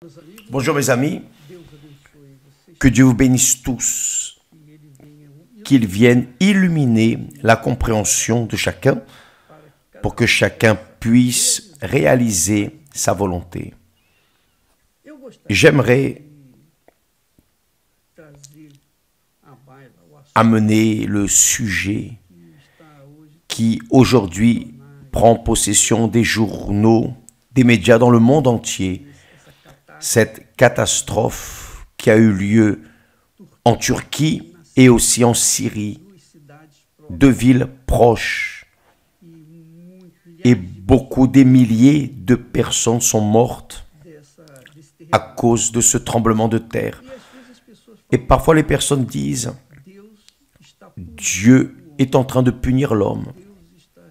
Meus amigos, Bonjour mes amis, Deus abençoe vocês que Dieu vous bénisse tous, e Ele venha qu'il vienne illuminer la compréhension de chacun para que cada pour que chacun puisse réaliser sa volonté. Eu gostaria J'aimerais de trazer à baila o assunto amener le sujet que está hoje qui aujourd'hui prend possession des journaux, des médias dans le monde entier, essa catástrofe cette catastrophe qui a eu lieu en Turquie et aussi en Syrie, duas cidades próximas deux villes proches. e Et milhares beaucoup des milliers de personnes sont mortes desse à terremoto. cause de ce tremblement de terre. E às vezes as pessoas Et falam parfois les personnes disent, que Deus está punindo Dieu o homem, est en train de punir l'homme. Deus está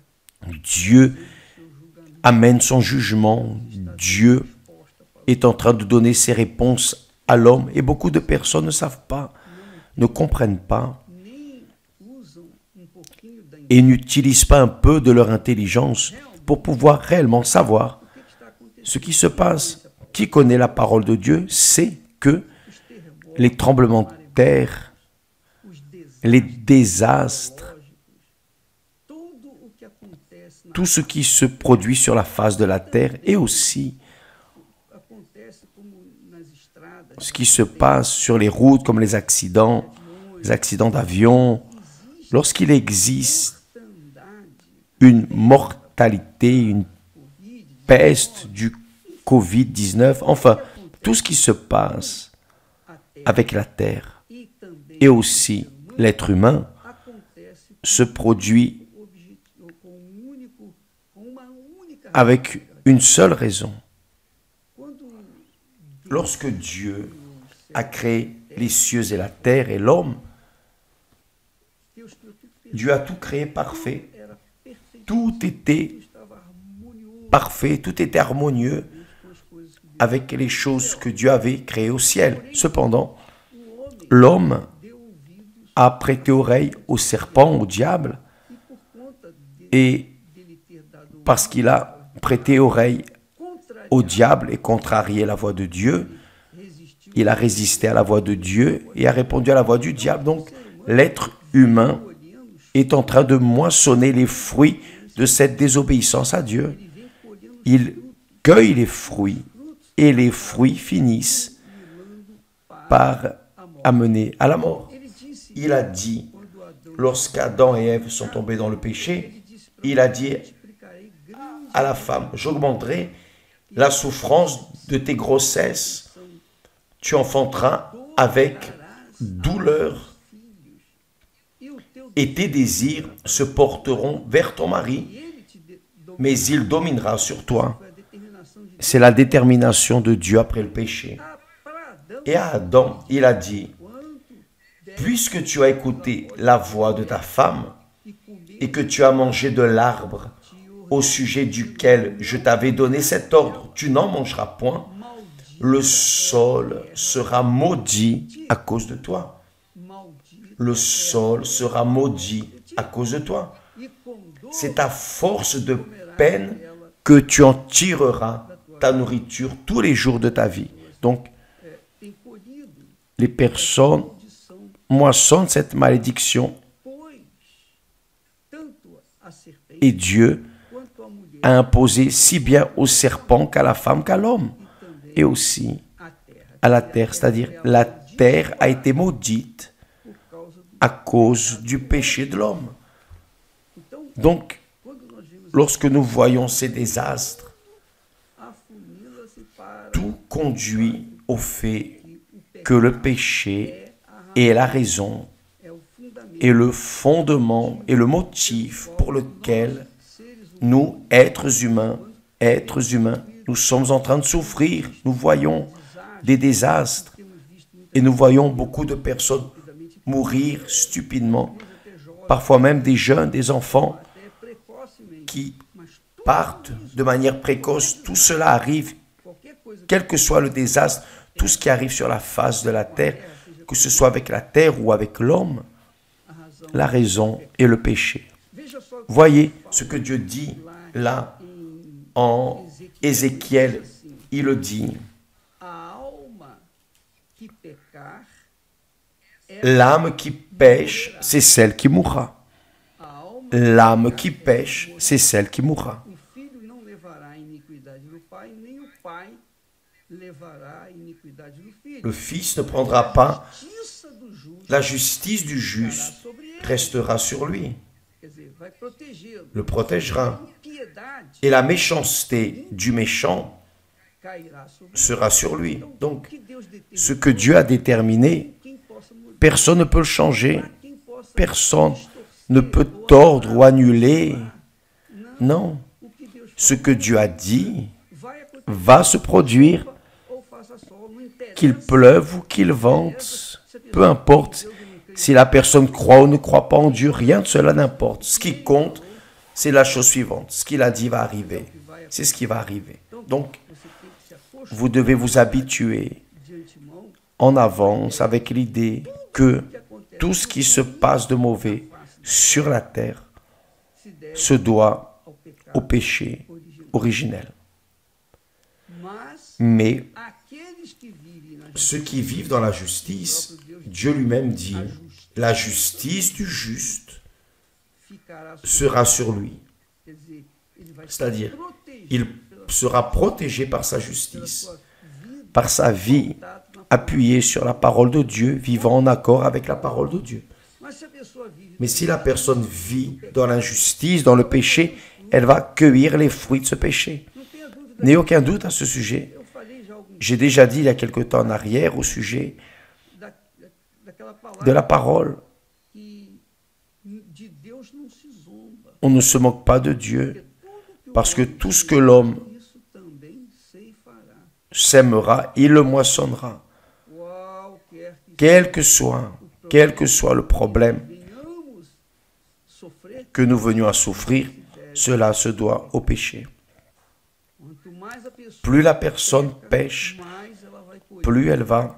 Dieu fazendo seu julgamento, amène son jugement. Dieu resposta para est en train de donner ses réponses à l'homme. Et beaucoup de personnes ne savent pas, ne comprennent pas nem usam pouquinho da et n'utilisent pas un peu de leur intelligence pour pouvoir réellement savoir o que está acontecendo. ce qui se passe. Qui connaît la parole de Dieu sait que Os terremotos, les tremblements de terre, os les desastres, désastres, tudo o que acontece na tout ce qui se produit sur la face de la terre et aussi acontece como nas estradas, ce qui se passe sur les routes comme les accidents d'avion, lorsqu'il existe mortandade, une mortalité, une Covid, peste du Covid-19, enfin, tout ce qui se passe a terra avec la terre e também et aussi l'être humain acontece se produit com com uma única avec une seule raison. quando Lorsque Dieu a créé les cieux et la terre et l'homme, Deus criou tudo perfeito, Dieu a tout créé parfait. era perfeito, Tout était estava harmonioso parfait, tout était harmonieux com as coisas que Deus. avec les choses que Dieu avait créées au ciel. Cependant, O homem l'homme deu ouvidos a prêté oreille au serpent, au diable, e por conta et dele ter dado parce qu'il a prêté oreille contrariado, au diable et contrarié la voix de Dieu, resistiu il a résisté à la voix de Dieu et a répondu à la voix du diable. Donc, l'être humain colhendo, est en train de moissonner les fruits de cette désobéissance à Dieu. ele vem colhendo Il cueille les fruits et les fruits finissent par amener à la mort. Ele disse Il a dit, quando Adão lorsqu'Adam et Ève sont tombés dans le péché, il a dit multiplicarei grande à la femme, j'augmenterai la souffrance de tes grossesses, tu enfanteras avec douleur e o teu et tes désirs se porteront vers ton mari, ele te deu mais il dominera sur toi. a determinação de C'est la détermination de Dieu après le péché. para Adão Et à Adam, il a dit, quanto deve puisque tu as écouté la voix de ta femme e comer et que tu as mangé de l'arbre au sujet duquel je t'avais donné cet ordre, tu n'en mangeras point, maldito, le sol sera maudit à cause de toi. maldito Le sol sera maudit à cause de toi. e com dor C'est à force de peine que tu en tireras ta nourriture tous les jours de ta vie. Donc, tem colhido les personnes maldição, moissonnent cette malédiction pois tanto a serpente et Dieu quanto a mulher a imposé si bien au serpent qu'à la femme qu'à l'homme et aussi a terra à la terre, c'est-à-dire la terre a été maudite por causa do à cause du péché de l'homme. então Donc, quando nós vemos lorsque nous voyons ces désastres, afunila-se para tout conduit au fait que o que le péché est la raison é o fundamento et le fondement et le motif pour lequel seres nous, êtres humains, nous sommes en train de souffrir. Nous voyons des désastres temos visto muitas et nous voyons beaucoup de personnes mourir stupidement, parfois même des jeunes, des enfants até precocemente, qui mas partent de manière précoce. Tout cela arrive, qualquer coisa quel que soit le désastre, tout ce qui arrive sur la face de la terre, que ce soit avec la terre ou avec l'homme, a razão. la raison est le péché. Veja só que Voyez ce que Dieu dit là em en Ézéchiel. Il le dit, a que pecar, L'âme qui pêche, c'est celle qui mourra. a alma, L'âme qui pêche, c'est celle qui mourra. o filho não levará a iniquidade do pai, nem o pai levará a iniquidade do filho. Le Fils ne prendra pas, Justiça do justo la justice du estará juste sobre ele. restera sur lui, Quer dizer, vai protegê-lo. le protégera. Piedade Et la méchanceté du méchant cairá sobre ele. sera sur lui. Então, o Donc, que Deus determinou, ce que Dieu a déterminé, quem possa mudar, personne ne peut le changer. quem possa Personne distorcer ne peut ou tordre ou anular. annuler. Não, Non, o que Deus ce que Dieu a dit vai acontecer, va se produire, ou faça sol, não interessa. qu'il pleuve ou qu'il vente. Peu importe si la personne croit ou ne croit pas en Dieu, rien de cela n'importe. Ce qui compte, c'est la chose suivante. Ce qu'il a dit va arriver. C'est ce qui va arriver. Donc, Você tem que se acostumar vous devez vous habituer de antemão en avance avec l'idée que que acontece tout ce qui se passe de mauvais sur la terre se deve se doit ao pecado au péché original. originel. Mas Mais aqueles que vivem na ceux qui vivent dans la justice, Dieu lui-même dit, la justice du juste ficará sobre sera sur lui. Quer dizer, ele vai C'est-à-dire, ser protegido il pela sera protégé par sa justice, sua vida, par sa vie, contato na appuyé sur la parole de Dieu, vivant en accord avec la parole de Dieu. Mas se a pessoa vive Mais si la personne vit dans l'injustice, dans le péché, elle va cueillir les fruits de ce péché. não tenha dúvida, N'ayez aucun doute à ce sujet. eu falei já algum J'ai déjà dit il y a quelque temps en arrière au sujet daquela de palavra la parole. que de Deus não se zomba. On ne se moque pas de Dieu Porque tudo que o parce que homem tout ce que l'homme isso também ceifará. sèmera, il le moissonnera. Qualquer que Quel que soit le problème venhamos sofrer, que nous venions à souffrir, cela se doit au péché. quanto mais a pessoa Plus la personne pêche, mais ela vai colher plus elle va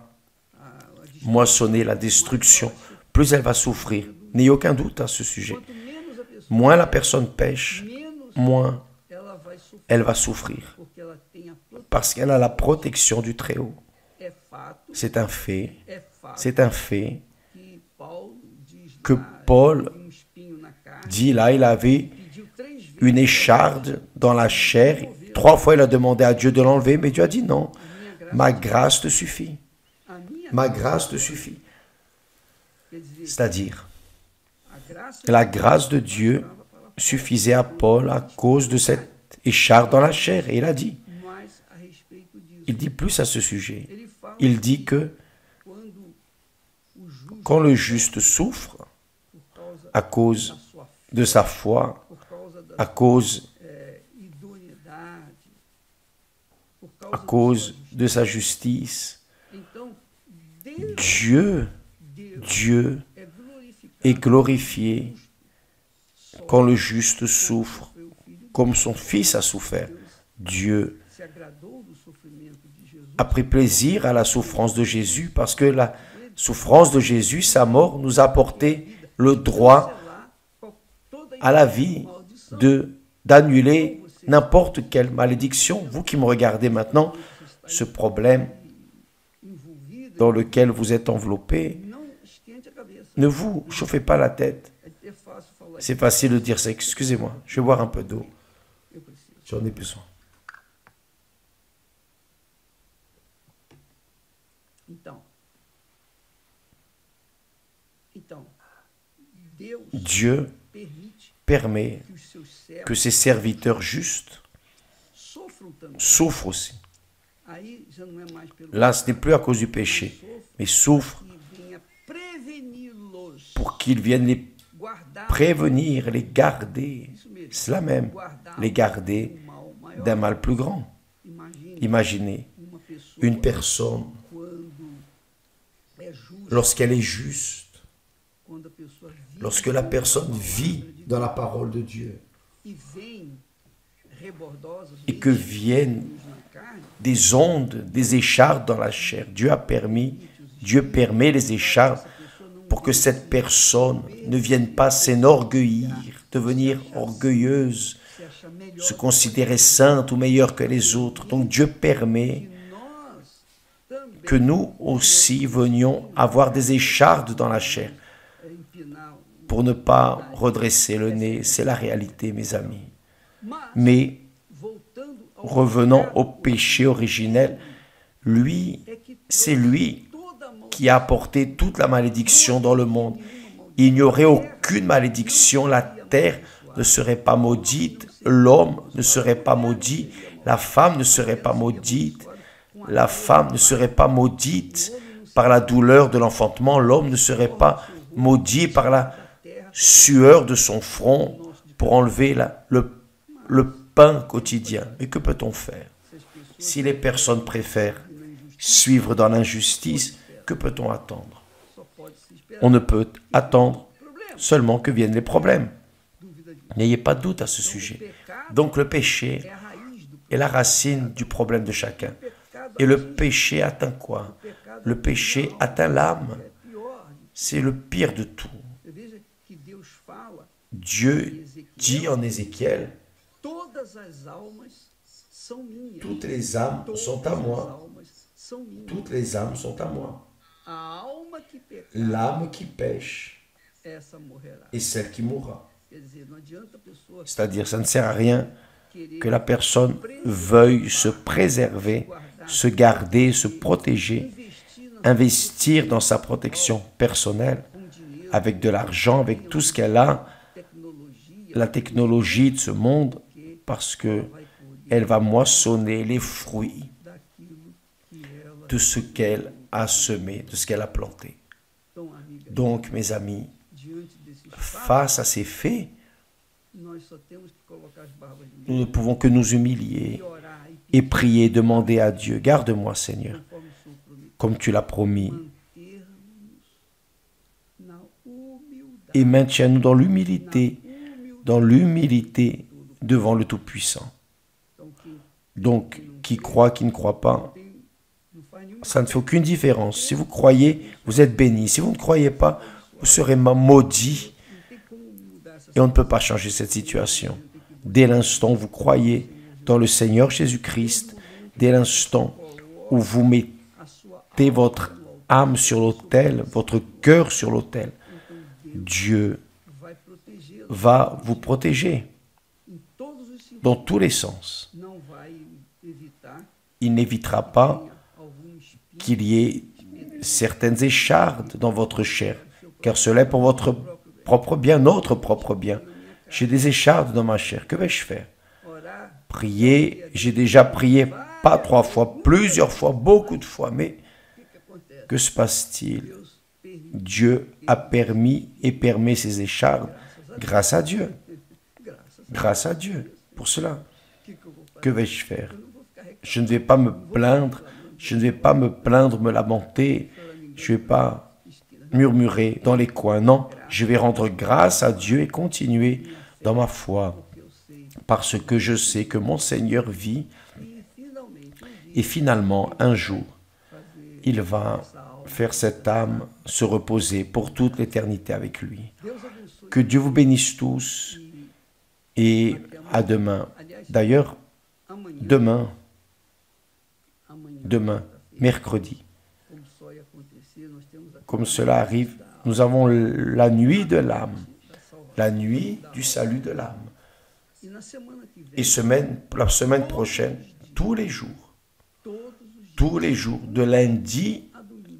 a moissonner la destruction, plus elle va souffrir. N'ayez aucun doute à ce sujet. Quanto menos a pessoa, Moins la personne pêche, menos moins ela vai sofrer, elle va souffrir. porque ela tem a proteção. Parce qu'elle a la protection du Très-Haut. É fato, C'est un fait. é fato C'est un fait que Paulo diz que lá, Paul espinho na carne, dit là, il avait pediu 3 vezes une écharde dans la chair. 3 fois, il a demandé à Dieu de l'enlever, mais Dieu a dit non. Ma grâce te suffit. a minha, Ma grâce te suffit. quer dizer, C'est-à-dire, a graça la grâce de Dieu suffisait à Paul à cause de cette écharde dans la chair. Et il a dit, mais a respeito disso. il dit plus à ce sujet. Ele fala Il dit que quando o justo, quand le juste souffre por causa à cause da sua fé, de sa foi, por causa da à cause, idoneidade, por à causa cause de sa justice, Então, Deus, Dieu Deus est é glorificado glorifié quand le juste souffre, foi o Filho, comme son Fils a souffert. Dieu se agradou do sofrimento de Jesus, a pris plaisir à la souffrance de Jésus parce que la souffrance de Jésus, sa mort, nous a apporté le droit cancelar toda à la vie maldição. d'annuler n'importe quelle malédiction. Vous qui me regardez maintenant, ce problème Envolvida, dans lequel vous êtes enveloppé, não esquente a cabeça. ne vous chauffez pas la tête. É fácil falar C'est facile de dire ça. Excusez-moi, je vais boire un peu d'eau. eu preciso. J'en ai besoin. Então, Deus Dieu permite permet que os seus servos que ses serviteurs justes sofram também. souffrent aussi. Aí já não é mais pelo Là, ce n'est plus à cause du péché, mais souffrent que venha preveni-los, pour qu'ils viennent les guardar prévenir, les garder. isso mesmo, Cela même, guardar les garder um mal maior. d'un mal plus grand. Imagine Imaginez uma pessoa une personne, quando é justa, lorsqu'elle est juste, quando a pessoa vive lorsque la personne vit dans la parole de Dieu e vem rebordosas, et que viennent na carne, des ondes, des échardes dans la chair. Dieu permet les échardes pour que cette personne ne vienne pas s'enorgueillir, devenir orgueilleuse, se acha melhor se considérer sainte ou meilleure que les autres. Donc Dieu permet que nós que nous aussi venions avoir des échardes dans la chair pour ne pas redresser le nez. C'est la réalité, mes amis. Mais revenons au péché originel, c'est lui qui a apporté toute la malédiction dans le monde. Il n'y aurait aucune malédiction, la terre ne serait pas maudite, l'homme ne serait pas maudit, la femme ne serait pas maudite, la femme ne serait pas maudite par la douleur de l'enfantement, l'homme ne serait pas maudit par la sueur de son front pour enlever le pain quotidien. Mais que peut-on faire? Si les personnes préfèrent suivre dans l'injustice, que peut-on attendre? On ne peut attendre seulement que viennent les problèmes. N'ayez pas de doute à ce sujet. Donc le péché est la racine du problème de chacun. Et le péché atteint quoi? Le péché atteint l'âme. C'est le pire de tout. Dieu dit en Ézéchiel, toutes les âmes sont à moi. Toutes les âmes sont à moi. L'âme qui pêche est celle qui mourra. C'est-à-dire, ça ne sert à rien que la personne veuille se préserver, se garder, se protéger, investir dans sa protection personnelle, avec de l'argent, avec tout ce qu'elle a, la technologie de ce monde, parce qu'elle va moissonner les fruits de ce qu'elle a semé, de ce qu'elle a planté. Donc, mes amis, face à ces faits, nous ne pouvons que nous humilier et prier, demander à Dieu, garde-moi Seigneur, comme tu l'as promis, et maintiens-nous dans l'humilité devant le Tout-Puissant. Donc, qui croit, qui ne croit pas, ça ne fait aucune différence. Si vous croyez, vous êtes béni. Si vous ne croyez pas, vous serez maudit. Et on ne peut pas changer cette situation. Dès l'instant où vous croyez dans le Seigneur Jésus-Christ, dès l'instant où vous mettez votre âme sur l'autel, votre cœur sur l'autel, Dieu va vous protéger dans tous les sens. Il n'évitera pas qu'il y ait certaines échardes dans votre chair, car cela est pour votre propre bien, notre propre bien. J'ai des échardes dans ma chair, que vais-je faire? Prier, j'ai déjà prié, pas 3 fois, plusieurs fois, beaucoup de fois, mais que se passe-t-il? Dieu a permis et permet ces échardes grâce à Dieu. Grâce à Dieu, pour cela. Que vais-je faire? Je ne vais pas me plaindre, je ne vais pas me plaindre, me lamenter, je ne vais pas murmurer dans les coins. Non, je vais rendre grâce à Dieu et continuer dans ma foi, parce que je sais que mon Seigneur vit et finalement, un jour, il va faire cette âme se reposer pour toute l'éternité avec lui. Que Dieu vous bénisse tous et à demain. D'ailleurs, demain, mercredi, comme cela arrive, nous avons la nuit de l'âme, la nuit du salut de l'âme. Et la semaine prochaine, tous les jours, de lundi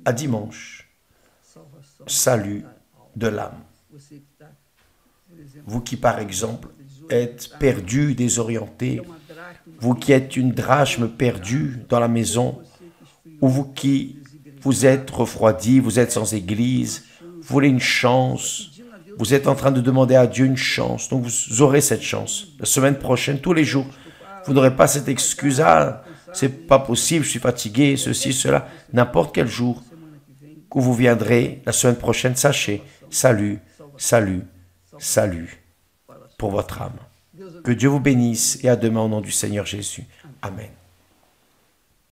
à dimanche, salut de l'âme. Vous qui, par exemple, êtes perdu, désorienté, vous qui êtes une drachme perdue dans la maison, ou vous qui vous êtes refroidi, vous êtes sans église, vous voulez une chance, vous êtes en train de demander à Dieu une chance, donc vous aurez cette chance. La semaine prochaine, tous les jours, vous n'aurez pas cette excuse, ah, c'est pas possible, je suis fatigué, ceci, cela, n'importe quel jour où vous viendrez la semaine prochaine, sachez, salut, salut, salut pour votre âme. Que Dieu vous bénisse et à demain au nom du Seigneur Jésus. Amen.